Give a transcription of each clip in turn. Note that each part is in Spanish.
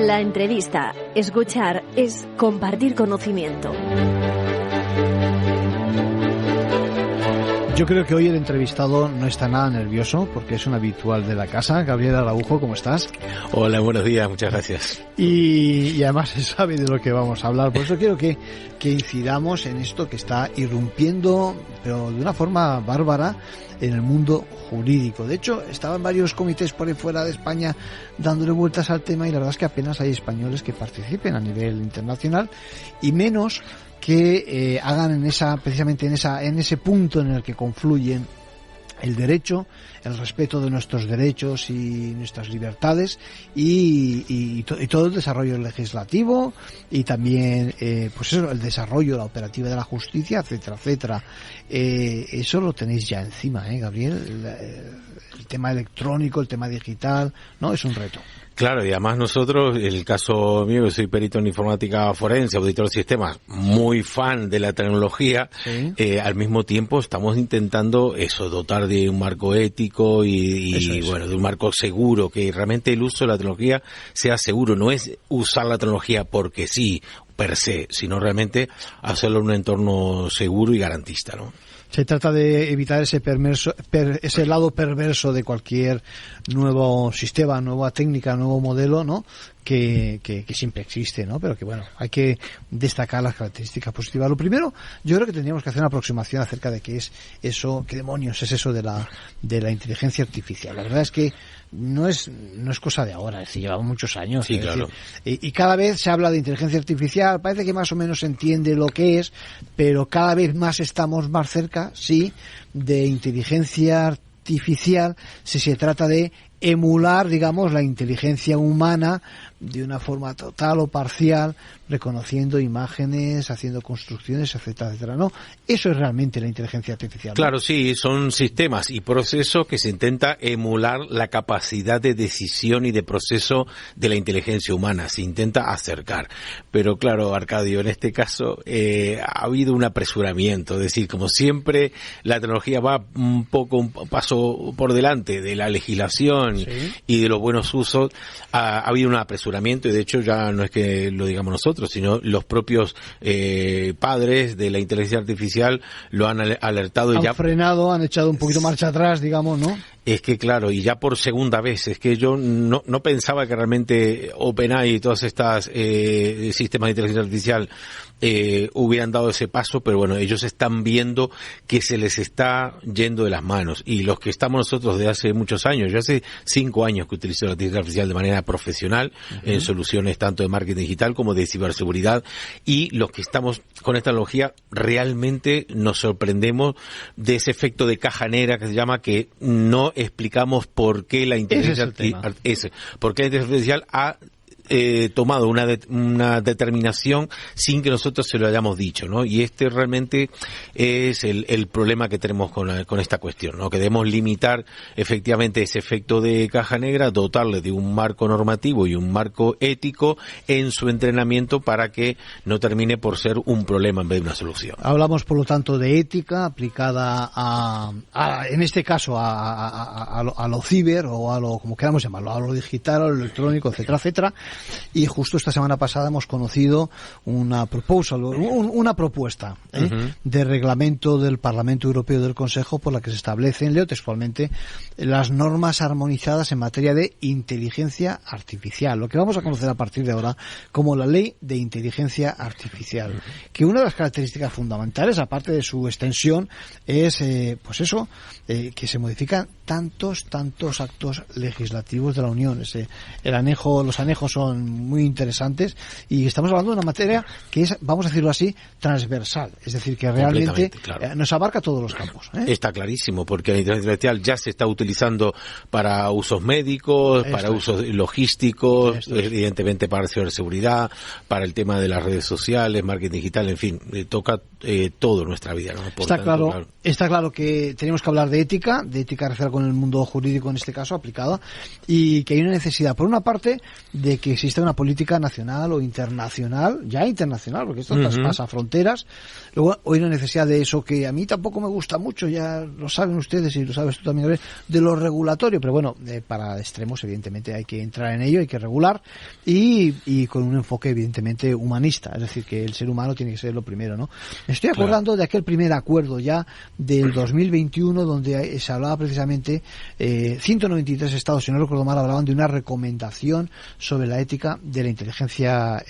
La entrevista. Escuchar es compartir conocimiento. Yo creo que hoy el entrevistado no está nada nervioso porque es un habitual de la casa. Gabriel Araujo, ¿cómo estás? Hola, buenos días, muchas gracias. Y además se sabe de lo que vamos a hablar. Por eso quiero que incidamos en esto que está irrumpiendo, pero de una forma bárbara, en el mundo jurídico. De hecho, estaban varios comités por ahí fuera de España dándole vueltas al tema y la verdad es que apenas hay españoles que participen a nivel internacional y menos que hagan precisamente en ese punto en el que confluyen el derecho, el respeto de nuestros derechos y nuestras libertades y todo el desarrollo legislativo y también pues eso, el desarrollo, la operativa de la justicia, etcétera, etcétera. Eso lo tenéis ya encima, Gabriel. El tema electrónico, el tema digital, ¿no? Es un reto. Claro, y además nosotros, el caso mío, que soy perito en informática forense, auditor de sistemas, muy fan de la tecnología, ¿sí? Al mismo tiempo estamos intentando dotar de un marco ético y bueno, de un marco seguro, que realmente el uso de la tecnología sea seguro. No es usar la tecnología porque sí, per se, sino realmente hacerlo en un entorno seguro y garantista, ¿no? Se trata de evitar ese lado perverso de cualquier nuevo sistema, nueva técnica, nuevo modelo, ¿no? Que siempre existe, ¿no? Pero que bueno, hay que destacar las características positivas. Lo primero, yo creo que tendríamos que hacer una aproximación acerca de qué es eso, qué demonios es eso de la inteligencia artificial. La verdad es que no es cosa de ahora, es decir, llevamos muchos años. Sí, claro. Y cada vez se habla de inteligencia artificial, parece que más o menos se entiende lo que es, pero cada vez más estamos más cerca, sí, de inteligencia artificial, si se trata de emular, digamos, la inteligencia humana de una forma total o parcial, reconociendo imágenes, haciendo construcciones, etcétera, etcétera, ¿no? Eso es realmente la inteligencia artificial, ¿no? Claro, sí, son sistemas y procesos que se intenta emular la capacidad de decisión y de proceso de la inteligencia humana, se intenta acercar. Pero claro, Arcadio, en este caso ha habido un apresuramiento, es decir, como siempre, la tecnología va un paso por delante de la legislación, ¿sí? Y de los buenos usos. Ha habido un apresuramiento y de hecho ya no es que lo digamos nosotros, sino los propios padres de la inteligencia artificial lo han alertado. Han frenado, han echado un poquito marcha atrás, digamos, ¿no? Es que claro, y ya por segunda vez, es que yo no pensaba que realmente OpenAI y todas estas sistemas de inteligencia artificial hubieran dado ese paso, pero bueno, ellos están viendo que se les está yendo de las manos, y los que estamos nosotros de hace muchos años, yo hace 5 años que utilizo la inteligencia artificial de manera profesional, en soluciones tanto de marketing digital como de ciberseguridad, y los que estamos con esta tecnología realmente nos sorprendemos de ese efecto de caja negra que se llama, que no explicamos por qué la inteligencia artificial ha tomado una determinación sin que nosotros se lo hayamos dicho, ¿no? Y este realmente es el problema que tenemos con esta cuestión, ¿no? Que debemos limitar efectivamente ese efecto de caja negra, dotarle de un marco normativo y un marco ético en su entrenamiento para que no termine por ser un problema en vez de una solución. Hablamos, por lo tanto, de ética aplicada en este caso, a lo ciber o a lo, como queramos llamarlo, a lo digital, a lo electrónico, etcétera, etcétera. Y justo esta semana pasada hemos conocido una propuesta de reglamento del Parlamento Europeo y del Consejo por la que se establecen, leo textualmente, las normas armonizadas en materia de inteligencia artificial, lo que vamos a conocer a partir de ahora como la Ley de Inteligencia Artificial, que una de las características fundamentales, aparte de su extensión, es que se modifican tantos actos legislativos de la Unión. Los anejos son muy interesantes y estamos hablando de una materia que es, vamos a decirlo así, transversal, es decir, que realmente nos abarca todos los campos, ¿eh? Está clarísimo, porque la inteligencia artificial ya se está utilizando para usos médicos, para usos logísticos, evidentemente para ciberseguridad, para el tema de las redes sociales, marketing digital, en fin, toca todo nuestra vida, ¿no? Está claro que tenemos que hablar de ética relacionada con el mundo jurídico en este caso aplicada, y que hay una necesidad, por una parte, de que que exista una política nacional o internacional, ya internacional, porque esto traspasa fronteras. Luego, hoy la necesidad de eso, que a mí tampoco me gusta mucho, ya lo saben ustedes y lo sabes tú también, de lo regulatorio, pero bueno, para extremos, evidentemente, hay que entrar en ello, hay que regular, y con un enfoque, evidentemente, humanista, es decir, que el ser humano tiene que ser lo primero, ¿no? Me estoy acordando de aquel primer acuerdo ya del 2021, donde se hablaba precisamente, 193 estados, si no recuerdo mal, hablaban de una recomendación sobre la ética de la inteligencia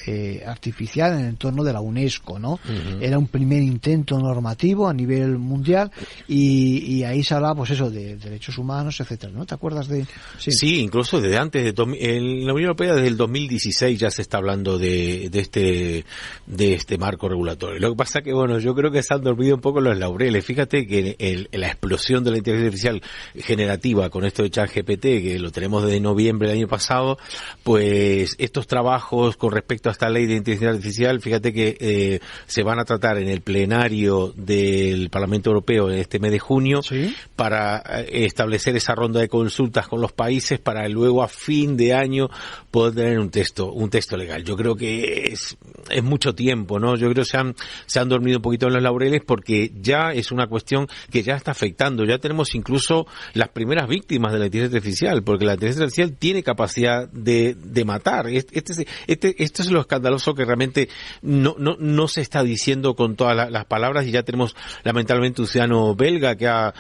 artificial en el entorno de la UNESCO, ¿no? Era un primer intento normativo a nivel mundial y ahí se hablaba, pues eso, de derechos humanos, etcétera, ¿no? ¿Te acuerdas de...? Sí, incluso desde antes, en la Unión Europea desde el 2016 ya se está hablando de este marco regulatorio. Lo que pasa que, bueno, yo creo que se han dormido un poco los laureles. Fíjate que la explosión de la inteligencia artificial generativa con esto de ChatGPT, que lo tenemos desde noviembre del año pasado, pues estos trabajos con respecto a esta ley de inteligencia artificial, fíjate que se van a tratar en el plenario del Parlamento Europeo en este mes de junio, ¿sí?, para establecer esa ronda de consultas con los países para luego a fin de año poder tener un texto legal. Yo creo que es mucho tiempo, ¿no? Yo creo que se han dormido un poquito en los laureles, porque ya es una cuestión que ya está afectando. Ya tenemos incluso las primeras víctimas de la inteligencia artificial, porque la inteligencia artificial tiene capacidad de matar. Esto es lo escandaloso, que realmente no se está diciendo con todas las palabras, y ya tenemos lamentablemente un ciudadano belga que ha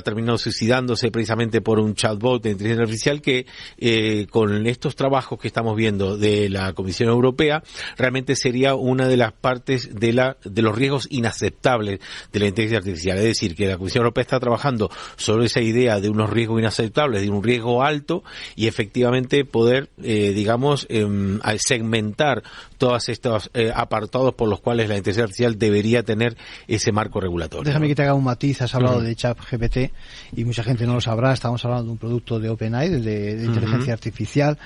terminado suicidándose precisamente por un chatbot de inteligencia artificial que con estos trabajos que estamos viendo de la Comisión Europea realmente sería una de las partes de los riesgos inaceptables de la inteligencia artificial. Es decir, que la Comisión Europea está trabajando sobre esa idea de unos riesgos inaceptables, de un riesgo alto, y efectivamente poder, segmentar todos estos apartados por los cuales la inteligencia artificial debería tener ese marco regulatorio. Déjame que te haga un matiz. Has hablado de ChatGPT y mucha gente no lo sabrá. Estamos hablando de un producto de OpenAI, de inteligencia artificial,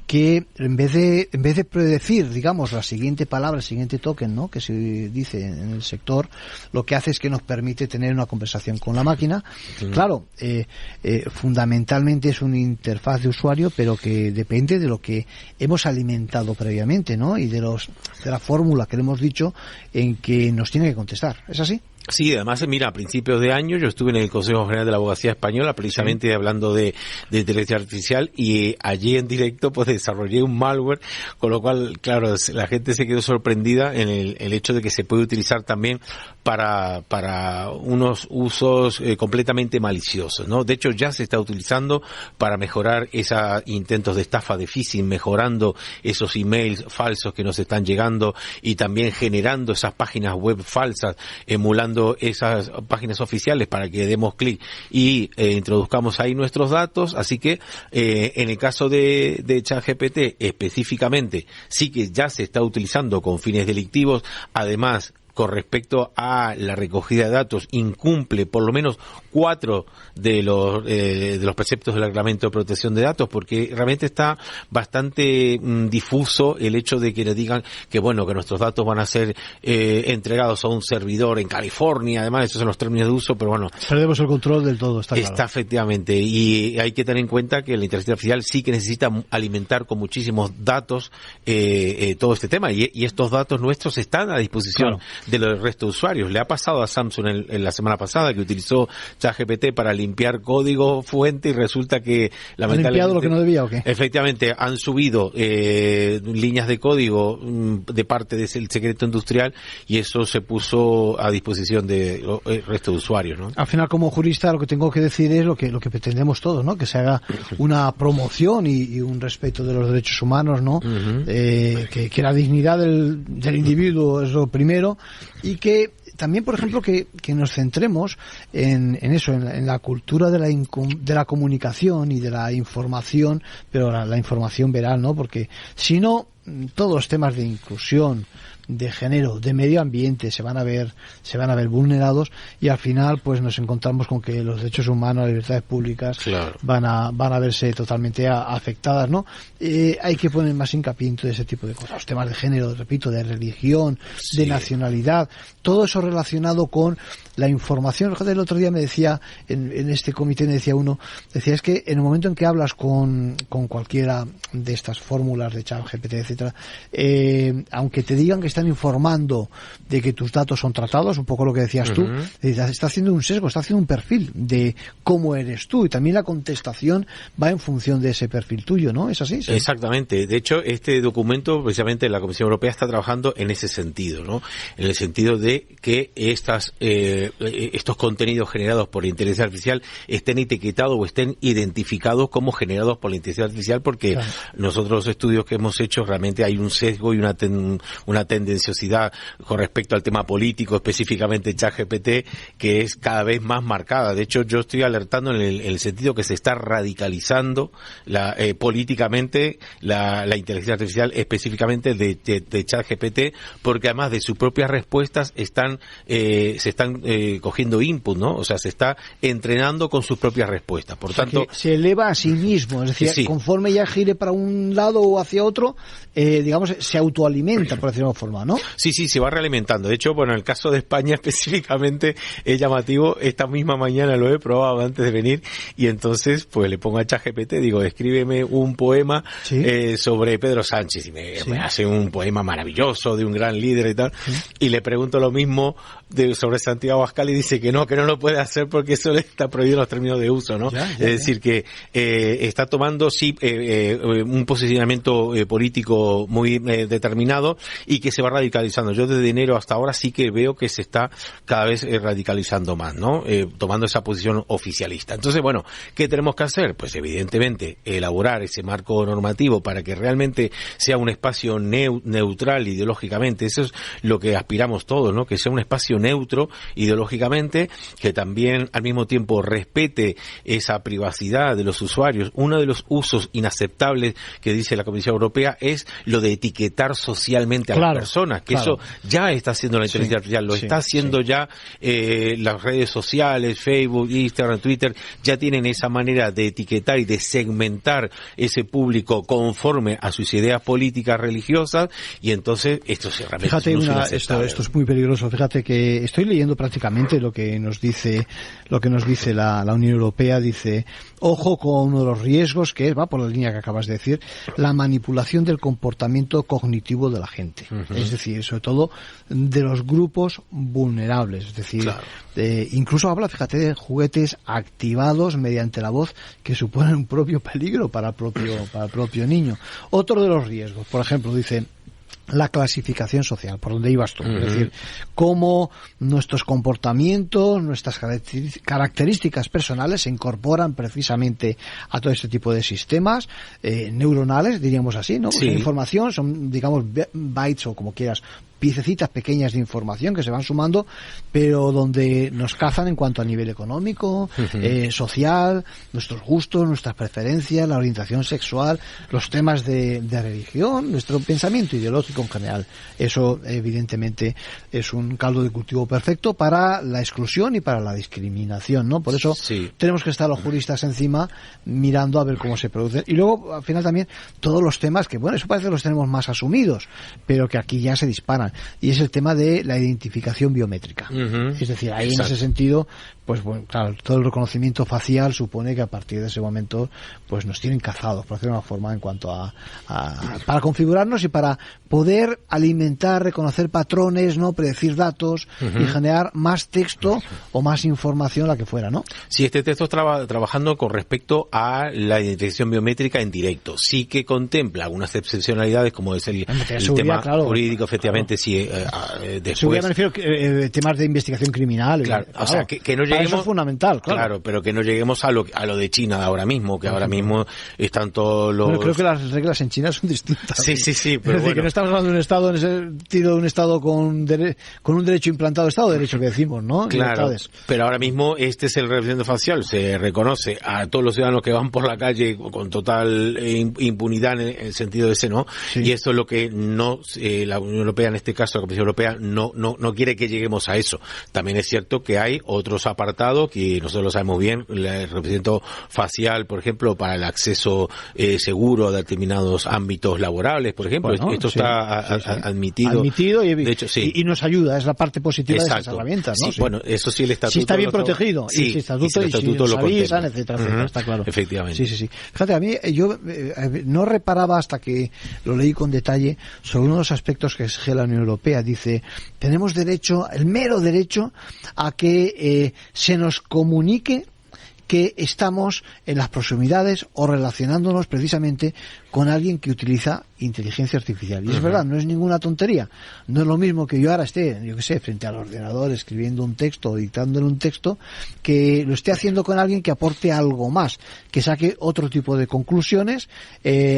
que en vez de predecir, digamos, la siguiente palabra, el siguiente token, ¿no?, que se dice en el sector, lo que hace es que nos permite tener una conversación con la máquina. Claro, fundamentalmente es una interfaz de usuario, pero que depende de lo que hemos alimentado previamente, ¿no?, y de la fórmula que le hemos dicho en que nos tiene que contestar. ¿Es así? Sí, además, mira, a principios de año yo estuve en el Consejo General de la Abogacía Española precisamente hablando de inteligencia artificial, y allí en directo pues desarrollé un malware, con lo cual, claro, la gente se quedó sorprendida en el hecho de que se puede utilizar también para unos usos completamente maliciosos, ¿no? De hecho, ya se está utilizando para mejorar esos intentos de estafa, de phishing, mejorando esos emails falsos que nos están llegando, y también generando esas páginas web falsas, emulando esas páginas oficiales para que demos clic y introduzcamos ahí nuestros datos. Así que en el caso de ChatGPT específicamente, sí que ya se está utilizando con fines delictivos. Además, con respecto a la recogida de datos, incumple por lo menos 4 de los preceptos del Reglamento de Protección de Datos, porque realmente está bastante difuso el hecho de que le digan que, bueno, que nuestros datos van a ser entregados a un servidor en California. Además, esos son los términos de uso, pero bueno, perdemos el control del todo, está claro. Efectivamente, y hay que tener en cuenta que la inteligencia artificial sí que necesita alimentar con muchísimos datos todo este tema, y estos datos nuestros están a disposición, claro, de los resto de usuarios. Le ha pasado a Samsung en la semana pasada, que utilizó ChatGPT para limpiar código fuente, y resulta que lamentablemente... ¿Ha limpiado lo que no debía o qué? Efectivamente, han subido líneas de código de parte del secreto industrial, y eso se puso a disposición del resto de usuarios, ¿no? Al final, como jurista, lo que tengo que decir es lo que pretendemos todos, ¿no? Que se haga una promoción y un respeto de los derechos humanos, ¿no? Que la dignidad del individuo es lo primero, y que también, por ejemplo, que nos centremos en eso, en la cultura de la comunicación y de la información, pero la información veraz, ¿no? Porque si no, todos los temas de inclusión, de género, de medio ambiente se van a ver vulnerados, y al final pues nos encontramos con que los derechos humanos, las libertades públicas van a verse totalmente afectadas, ¿no? Hay que poner más hincapié en todo ese tipo de cosas, los temas de género, repito, de religión, de nacionalidad, todo eso relacionado con la información. El otro día me decía, en este comité me decía uno, decía, es que en el momento en que hablas con cualquiera de estas fórmulas de ChatGPT, etcétera, aunque te digan que están informando de que tus datos son tratados, un poco lo que decías tú, está haciendo un sesgo, está haciendo un perfil de cómo eres tú, y también la contestación va en función de ese perfil tuyo, ¿no? ¿Es así? ¿Sí? Exactamente. De hecho, este documento, precisamente la Comisión Europea está trabajando en ese sentido, ¿no? En el sentido de que estos contenidos generados por inteligencia artificial estén etiquetados o estén identificados como generados por la inteligencia artificial, porque nosotros los estudios que hemos hecho realmente hay un sesgo y una tendenciosidad con respecto al tema político, específicamente ChatGPT, que es cada vez más marcada. De hecho, yo estoy alertando en el sentido que se está radicalizando políticamente la inteligencia artificial, específicamente de ChatGPT, porque además de sus propias respuestas se están cogiendo input, ¿no? O sea, se está entrenando con sus propias respuestas. Por tanto, se eleva a sí mismo, es decir, conforme ya gire para un lado o hacia otro, digamos, se autoalimenta, por decirlo de alguna forma, ¿no? Sí, se va realimentando. De hecho, bueno, en el caso de España específicamente es llamativo. Esta misma mañana lo he probado antes de venir, y entonces pues le pongo a ChatGPT, digo, escríbeme un poema sobre Pedro Sánchez, y me hace un poema maravilloso de un gran líder y tal, y le pregunto lo mismo sobre Santiago Abascal, y dice que no lo puede hacer porque eso le está prohibido los términos de uso, ¿no? Es decir, que está tomando un posicionamiento político muy determinado, y que se va radicalizando. Yo desde enero hasta ahora sí que veo que se está cada vez radicalizando más, ¿no? Tomando esa posición oficialista. Entonces, bueno, ¿qué tenemos que hacer? Pues evidentemente elaborar ese marco normativo para que realmente sea un espacio neutral ideológicamente. Eso es lo que aspiramos todos, ¿no? Que sea un espacio neutro ideológicamente, que también al mismo tiempo respete esa privacidad de los usuarios. Uno de los usos inaceptables que dice la Comisión Europea es lo de etiquetar socialmente a las personas, que eso ya está haciendo la inteligencia artificial, lo está haciendo ya las redes sociales, Facebook, Instagram, Twitter, ya tienen esa manera de etiquetar y de segmentar ese público conforme a sus ideas políticas, religiosas, y entonces esto se realmente esto es muy peligroso. Fíjate que estoy leyendo prácticamente lo que nos dice la Unión Europea. Dice, ojo con uno de los riesgos, que va por la línea que acabas de decir, la manipulación del comportamiento cognitivo de la gente. Es decir, sobre todo de los grupos vulnerables. Es decir, incluso habla, fíjate, de juguetes activados mediante la voz, que suponen un propio peligro para el propio niño. Otro de los riesgos, por ejemplo, dice, la clasificación social, por donde ibas tú. Es decir, cómo nuestros comportamientos, nuestras características personales se incorporan precisamente a todo este tipo de sistemas neuronales, diríamos así, ¿no? Son información, son, digamos, bytes o como quieras, piececitas pequeñas de información que se van sumando, pero donde nos cazan en cuanto a nivel económico, social, nuestros gustos, nuestras preferencias, la orientación sexual, los temas de religión, nuestro pensamiento ideológico en general. Eso evidentemente es un caldo de cultivo perfecto para la exclusión y para la discriminación, ¿no? Por eso tenemos que estar los juristas encima mirando a ver cómo se produce. Y luego, al final también, todos los temas que, bueno, eso parece que los tenemos más asumidos, pero que aquí ya se disparan. Y es el tema de la identificación biométrica. Es decir, ahí en ese sentido, pues bueno, claro, todo el reconocimiento facial supone que a partir de ese momento pues nos tienen cazados, por decirlo de una forma, en cuanto a para configurarnos y para poder alimentar, reconocer patrones, no predecir datos y generar más texto o más información, la que fuera, ¿no? Sí, este texto está trabajando con respecto a la identificación biométrica en directo. Sí que contempla algunas excepcionalidades, como es el tema jurídico, efectivamente, si después... Seguridad me refiero a temas de investigación criminal. Claro, o sea, que no para lleguemos... eso es fundamental, claro, pero que no lleguemos a lo de China de ahora mismo, que ahora mismo están todos los... Bueno, creo que las reglas en China son distintas. Sí, pero es decir, que no estamos hablando de un Estado en el sentido de un Estado con un derecho implantado, Estado de Derecho que decimos, ¿no? Claro, libertades. Pero ahora mismo este es el reconocimiento facial, se reconoce a todos los ciudadanos que van por la calle con total impunidad en el sentido de ese, ¿no? Sí. Y esto es lo que no la Unión Europea, en este caso la Comisión Europea, no quiere que lleguemos a eso. También es cierto que hay otros apartados que nosotros lo sabemos bien, el reconocimiento facial, por ejemplo, para el acceso seguro a determinados ámbitos laborables, por ejemplo. Bueno, esto está admitido y de hecho, y nos ayuda, es la parte positiva. Exacto. De esas herramientas, ¿no? Sí, bueno, eso sí, el estatuto... Si está bien protegido, sí, y si el estatuto lo avisan, etcétera, está claro. Efectivamente. Sí. Fíjate, a mí, yo no reparaba hasta que lo leí con detalle sobre uno de los aspectos que exige la Unión Europea. Dice, tenemos derecho, el mero derecho, a que se nos comunique que estamos en las proximidades o relacionándonos precisamente con alguien que utiliza inteligencia artificial. Y es verdad, no es ninguna tontería. No es lo mismo que yo ahora esté, frente al ordenador escribiendo un texto o dictándole un texto, que lo esté haciendo con alguien que aporte algo más, que saque otro tipo de conclusiones,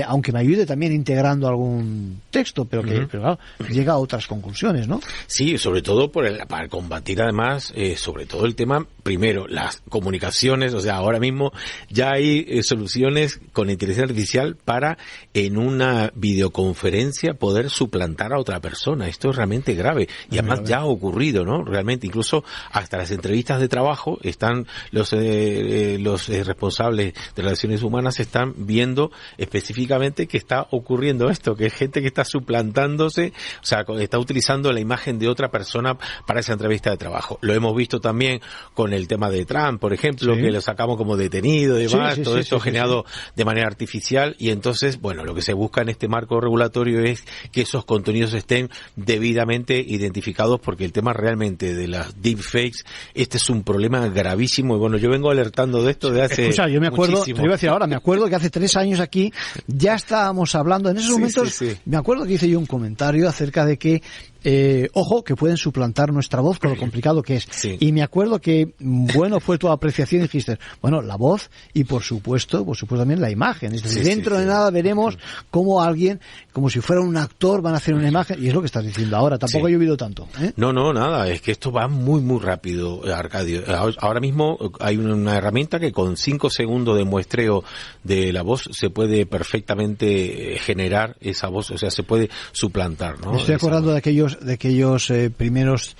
aunque me ayude también integrando algún texto, pero claro, llega a otras conclusiones, ¿no? Sí, sobre todo para combatir además, sobre todo el tema, primero, las comunicaciones, o sea, ahora mismo ya hay soluciones con inteligencia artificial para en una videoconferencia poder suplantar a otra persona. Esto es realmente grave y además ya ha ocurrido, ¿no? Realmente, incluso hasta las entrevistas de trabajo están los responsables de relaciones humanas están viendo específicamente que está ocurriendo esto, que es gente que está suplantándose, o sea, está utilizando la imagen de otra persona para esa entrevista de trabajo. Lo hemos visto también con el tema de Trump, por ejemplo, que lo sacamos como detenido y demás, todo esto generado de manera artificial, y entonces, bueno, lo que se busca en este marco regulatorio es que esos contenidos estén debidamente identificados, porque el tema realmente de las deepfakes, este es un problema gravísimo, y bueno, yo vengo alertando de esto de hace yo me acuerdo, muchísimo. Te iba a decir ahora, me acuerdo que hace 3 años aquí ya estábamos hablando, en esos momentos, me acuerdo que hice yo un comentario acerca de que ojo, que pueden suplantar nuestra voz con lo complicado que es. Y me acuerdo que, bueno, fue tu apreciación y dijiste, bueno, la voz y por supuesto también la imagen. Es decir, dentro de nada veremos cómo alguien, como si fuera un actor, van a hacer una imagen, y es lo que estás diciendo ahora. Tampoco ha llovido tanto, ¿eh? No, nada, es que esto va muy, muy rápido, Arcadio. Ahora mismo hay una herramienta que con 5 segundos de muestreo de la voz se puede perfectamente generar esa voz, o sea, se puede suplantar, ¿no? Estoy acordando de aquellos primeros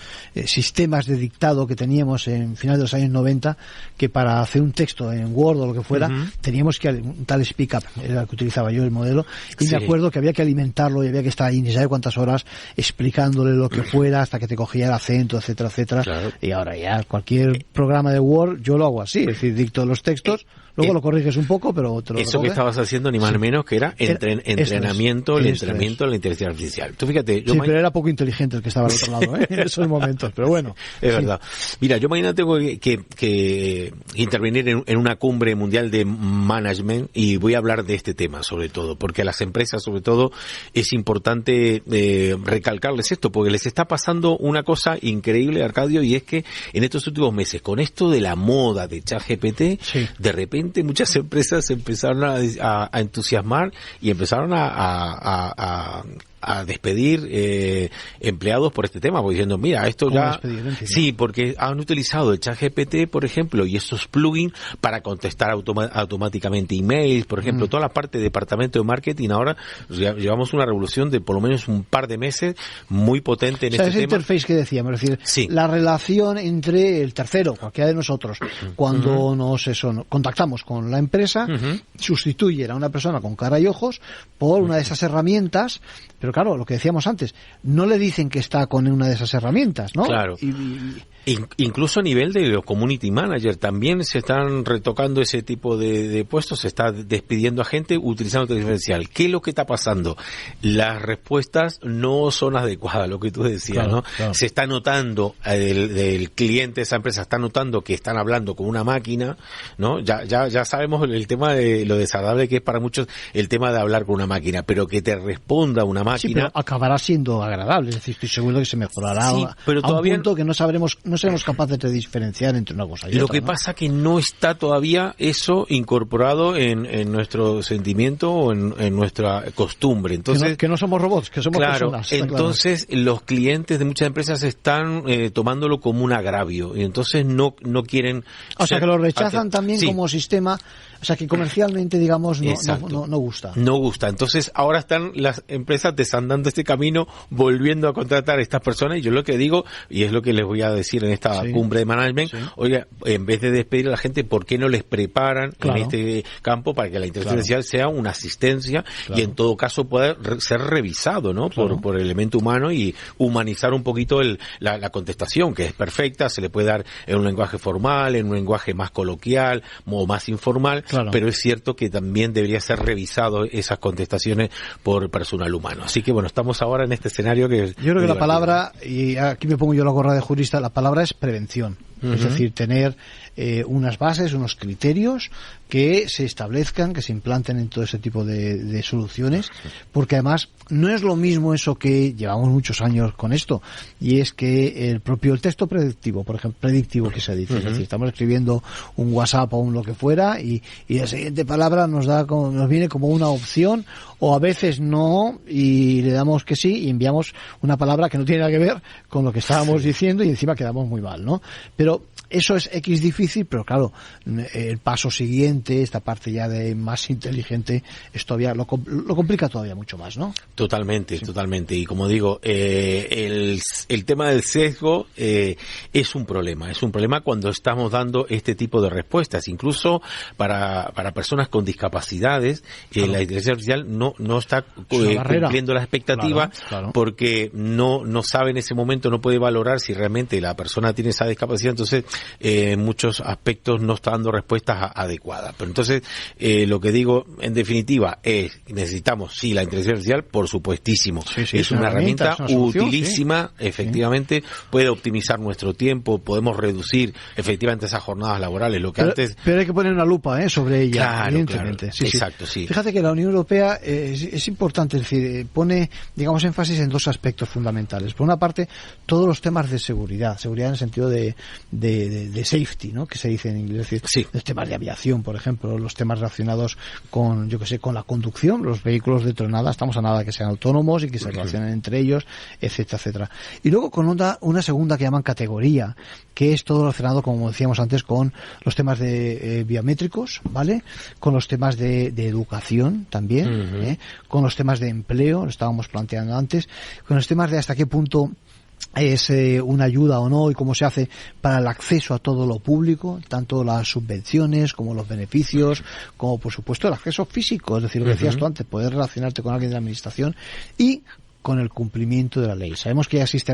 sistemas de dictado que teníamos en finales de los años 90, que para hacer un texto en Word o lo que fuera, teníamos que, un tal Speak Up, era el que utilizaba yo, el modelo, y me acuerdo que había que alimentarlo y había que estar ahí ni sabe cuántas horas explicándole lo que fuera hasta que te cogía el acento, etcétera. Claro. Y ahora ya cualquier programa de Word yo lo hago así, es decir, dicto los textos, luego lo corriges un poco, pero te lo eso que estabas haciendo ni más ni menos que era entrenamiento de la inteligencia artificial. Tú fíjate, pero era poco inteligente el que estaba al otro lado, en esos momentos, pero bueno. Es verdad. Mira, yo mañana tengo que intervenir en una cumbre mundial de management y voy a hablar de este tema sobre todo, porque a las empresas sobre todo es importante recalcarles esto, porque les está pasando una cosa increíble, Arcadio, y es que en estos últimos meses, con esto de la moda de ChatGPT, de repente muchas empresas empezaron a entusiasmar y empezaron a despedir empleados por este tema, porque diciendo, mira, esto ya... Sí, porque han utilizado el ChatGPT, por ejemplo, y esos plugins para contestar automáticamente emails, por ejemplo, toda la parte de departamento de marketing. Ahora llevamos una revolución de por lo menos un par de meses muy potente en este tema. Ese interface que decíamos, es decir, la relación entre el tercero, cualquiera de nosotros, cuando nos contactamos con la empresa, sustituye a una persona con cara y ojos por una de esas herramientas. Pero claro, lo que decíamos antes, no le dicen que está con una de esas herramientas, ¿no? Claro. Incluso a nivel de los community manager también se están retocando ese tipo de puestos, se está despidiendo a gente utilizando inteligencia artificial. ¿Qué es lo que está pasando? Las respuestas no son adecuadas, lo que tú decías, ¿no? Claro. Se está notando, el cliente de esa empresa está notando que están hablando con una máquina, ¿no? Ya sabemos el tema de lo desagradable que es para muchos el tema de hablar con una máquina, pero que te responda una máquina. máquina. Sí, pero acabará siendo agradable, es decir, estoy seguro que se mejorará pero a todavía un punto que no seremos capaces de diferenciar entre una cosa y lo otra. que pasa que no está todavía eso incorporado en nuestro sentimiento o en nuestra costumbre. Entonces, que no somos robots, que somos personas. Entonces los clientes de muchas empresas están tomándolo como un agravio y entonces no quieren. O sea, que lo rechazan también como sistema. O sea, que comercialmente, digamos, no gusta. No gusta. Entonces, ahora las empresas desandando este camino, volviendo a contratar a estas personas. Y yo lo que digo, y es lo que les voy a decir en esta cumbre de management, oiga, en vez de despedir a la gente, ¿por qué no les preparan en este campo para que la inteligencia artificial sea una asistencia y en todo caso pueda ser revisado, ¿no? Por el elemento humano y humanizar un poquito la contestación, que es perfecta, se le puede dar en un lenguaje formal, en un lenguaje más coloquial o más informal. Pero es cierto que también debería ser revisado esas contestaciones por personal humano. Así que bueno, estamos ahora en este escenario que yo creo que la palabra, y aquí me pongo yo la gorra de jurista, la palabra es prevención. Es decir, tener unas bases, unos criterios que se establezcan, que se implanten en todo ese tipo de soluciones, porque además no es lo mismo eso que llevamos muchos años con esto, y es que el texto predictivo, por ejemplo, predictivo que se dice, es decir, estamos escribiendo un WhatsApp o un lo que fuera y la siguiente palabra nos viene como una opción, o a veces no, y le damos que sí y enviamos una palabra que no tiene nada que ver con lo que estábamos diciendo y encima quedamos muy mal, ¿no? Pero eso es difícil, pero claro, el paso siguiente, esta parte ya de más inteligente, es todavía lo complica todavía mucho más, ¿no? Totalmente. Y como digo, el tema del sesgo es un problema cuando estamos dando este tipo de respuestas, incluso para personas con discapacidades, la inteligencia artificial no está cumpliendo la expectativa, porque no sabe en ese momento, no puede valorar si realmente la persona tiene esa discapacidad, entonces en muchos aspectos no está dando respuestas adecuadas. Pero entonces, lo que digo en definitiva es, necesitamos, la inteligencia artificial, por supuestísimo. Es una herramienta utilísima, efectivamente, puede optimizar nuestro tiempo, podemos reducir efectivamente esas jornadas laborales, pero hay que poner una lupa sobre ella, evidentemente. Exacto. Fíjate que la Unión Europea es importante, es decir, pone, digamos, énfasis en dos aspectos fundamentales. Por una parte, todos los temas de seguridad en el sentido de safety, ¿no? Que se dice en inglés, es decir, los temas de aviación, por ejemplo, los temas relacionados con, con la conducción, los vehículos de tronada, estamos a nada que sean autónomos y que se relacionen entre ellos, etcétera. Y luego con una segunda que llaman categoría, que es todo relacionado, como decíamos antes, con los temas de biométricos, ¿vale? Con los temas de educación también, con los temas de empleo, lo estábamos planteando antes, con los temas de hasta qué punto es una ayuda o no y cómo se hace para el acceso a todo lo público, tanto las subvenciones como los beneficios, como por supuesto el acceso físico, es decir, lo que decías tú antes, poder relacionarte con alguien de la administración y con el cumplimiento de la ley. Sabemos que ya existe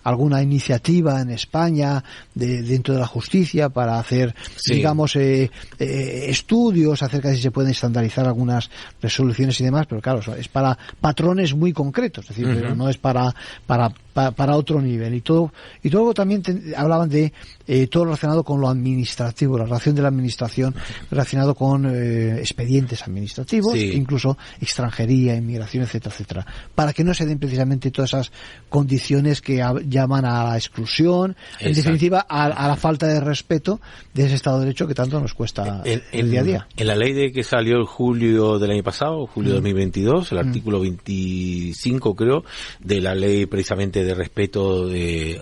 alguna iniciativa en España dentro de la justicia para hacer, digamos, estudios acerca de si se pueden estandarizar algunas resoluciones y demás, pero claro, es para patrones muy concretos, es decir, pero no es para otro nivel. Y luego también hablaban de todo relacionado con lo administrativo, la relación de la administración relacionado con expedientes administrativos, incluso extranjería, inmigración, etcétera, para que no se den precisamente todas esas condiciones que llaman a la exclusión, en definitiva a la falta de respeto de ese Estado de Derecho que tanto nos cuesta el día a día. En la ley de que salió el julio del año pasado, julio de 2022, el artículo 25 creo, de la ley precisamente de respeto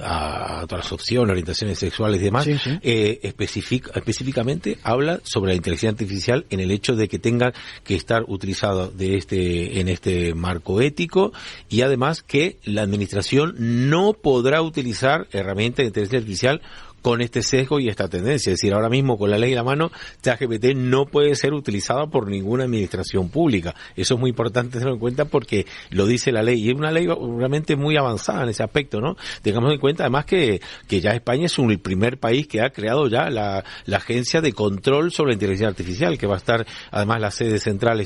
a todas las opciones, orientaciones sexuales y demás, específicamente habla sobre la inteligencia artificial en el hecho de que tenga que estar utilizado en este marco ético, y además que la administración no podrá utilizar herramientas de inteligencia artificial con este sesgo y esta tendencia. Es decir, ahora mismo con la ley en la mano, ChatGPT no puede ser utilizada por ninguna administración pública. Eso es muy importante tenerlo en cuenta porque lo dice la ley, y es una ley realmente muy avanzada en ese aspecto, ¿no? Tengamos en cuenta además que ya España es el primer país que ha creado ya la agencia de control sobre la inteligencia artificial, que va a estar, además la sede central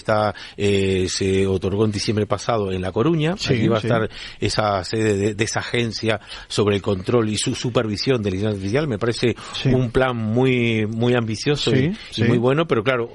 se otorgó en diciembre pasado en La Coruña. Aquí va a estar esa sede de esa agencia sobre el control y su supervisión de la inteligencia artificial. Artificial. Me parece un plan muy ambicioso y muy bueno, pero claro...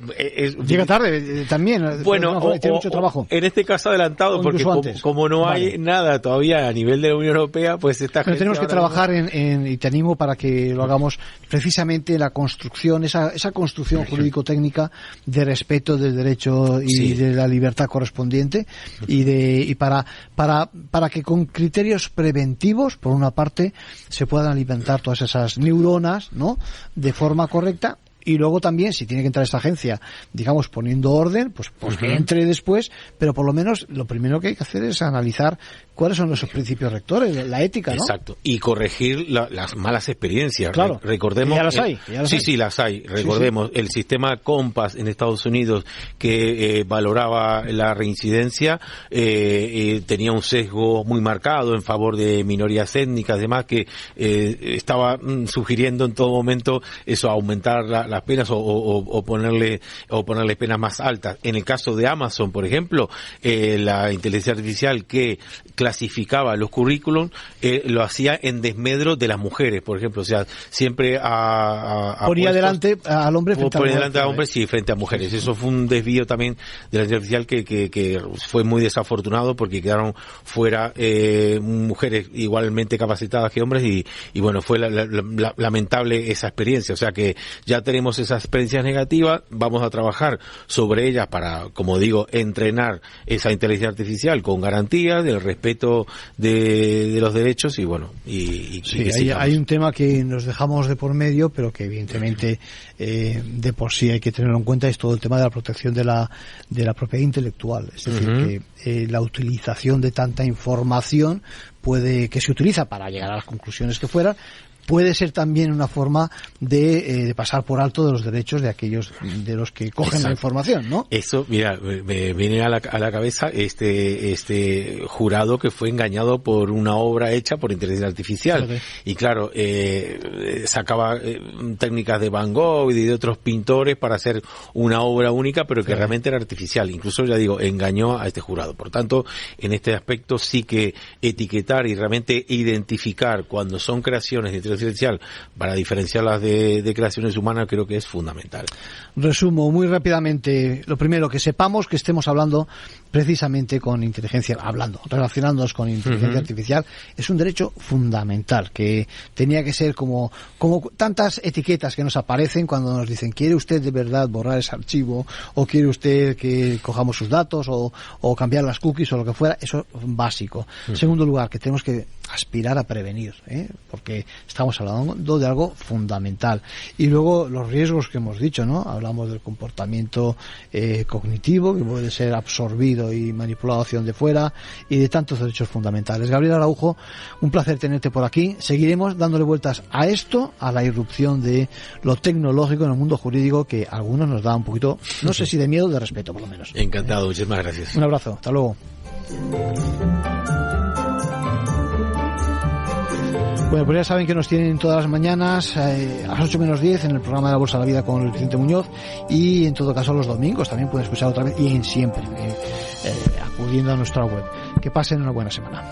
Llega tarde también. Bueno, tiene mucho trabajo. En este caso adelantado, porque como no hay nada todavía a nivel de la Unión Europea, pues esta gente... Tenemos que trabajar y te animo para que lo hagamos precisamente la construcción, esa construcción jurídico-técnica de respeto del derecho y de la libertad correspondiente y para que con criterios preventivos, por una parte, se puedan alimentar todas esas neuronas, ¿no?, de forma correcta. Y luego también, si tiene que entrar esta agencia, digamos, poniendo orden, pues que entre después, pero por lo menos lo primero que hay que hacer es analizar cuáles son esos principios rectores, la ética, ¿no? Exacto. Y corregir las malas experiencias. Claro. Recordemos... Ya las hay. Sí, las hay. Recordemos, el sistema Compass en Estados Unidos, que valoraba la reincidencia, tenía un sesgo muy marcado en favor de minorías étnicas, además que estaba sugiriendo en todo momento eso, aumentar las penas o ponerle penas más altas. En el caso de Amazon, por ejemplo, la inteligencia artificial que clasificaba los currículum lo hacía en desmedro de las mujeres, por ejemplo, o sea, siempre ponía adelante al hombre frente a mujeres. Eso fue un desvío también de la inteligencia artificial que fue muy desafortunado, porque quedaron fuera mujeres igualmente capacitadas que hombres y bueno, fue lamentable esa experiencia. O sea que ya tenemos esas experiencias negativas, vamos a trabajar sobre ellas para, como digo, entrenar esa inteligencia artificial con garantías del respeto de los derechos y bueno, hay un tema que nos dejamos de por medio, pero que evidentemente de por sí hay que tenerlo en cuenta, es todo el tema de la protección de la propiedad intelectual. Es decir, que la utilización de tanta información que se utiliza para llegar a las conclusiones que fueran, puede ser también una forma de pasar por alto de los derechos de aquellos de los que cogen la información, ¿no? Eso, mira, me viene a la cabeza este jurado que fue engañado por una obra hecha por inteligencia artificial. Okay. Y claro, sacaba técnicas de Van Gogh y de otros pintores para hacer una obra única, pero que realmente era artificial. Incluso, ya digo, engañó a este jurado. Por tanto, en este aspecto sí que etiquetar y realmente identificar cuando son creaciones de inteligencia artificial para diferenciarlas de creaciones humanas, creo que es fundamental. Resumo muy rápidamente. Lo primero, que sepamos que estemos hablando precisamente con relacionándonos con inteligencia artificial, es un derecho fundamental, que tenía que ser como tantas etiquetas que nos aparecen cuando nos dicen, ¿quiere usted de verdad borrar ese archivo? ¿O quiere usted que cojamos sus datos? ¿O cambiar las cookies o lo que fuera? Eso es básico. En segundo lugar, que tenemos que aspirar a prevenir, porque estamos hablando de algo fundamental. Y luego los riesgos que hemos dicho, ¿no? Hablamos del comportamiento cognitivo, que puede ser absorbido y manipulado hacia donde fuera, y de tantos derechos fundamentales. Gabriel Araujo, un placer tenerte por aquí. Seguiremos dándole vueltas a esto, a la irrupción de lo tecnológico en el mundo jurídico, que a algunos nos da un poquito, no sé si de miedo o de respeto, por lo menos. Encantado, muchísimas gracias. Un abrazo, hasta luego. Bueno, pues ya saben que nos tienen todas las mañanas a las 8 menos 10 en el programa de La Bolsa de la Vida con el Vicente Muñoz, y en todo caso los domingos también pueden escuchar otra vez, y en siempre acudiendo a nuestra web. Que pasen una buena semana.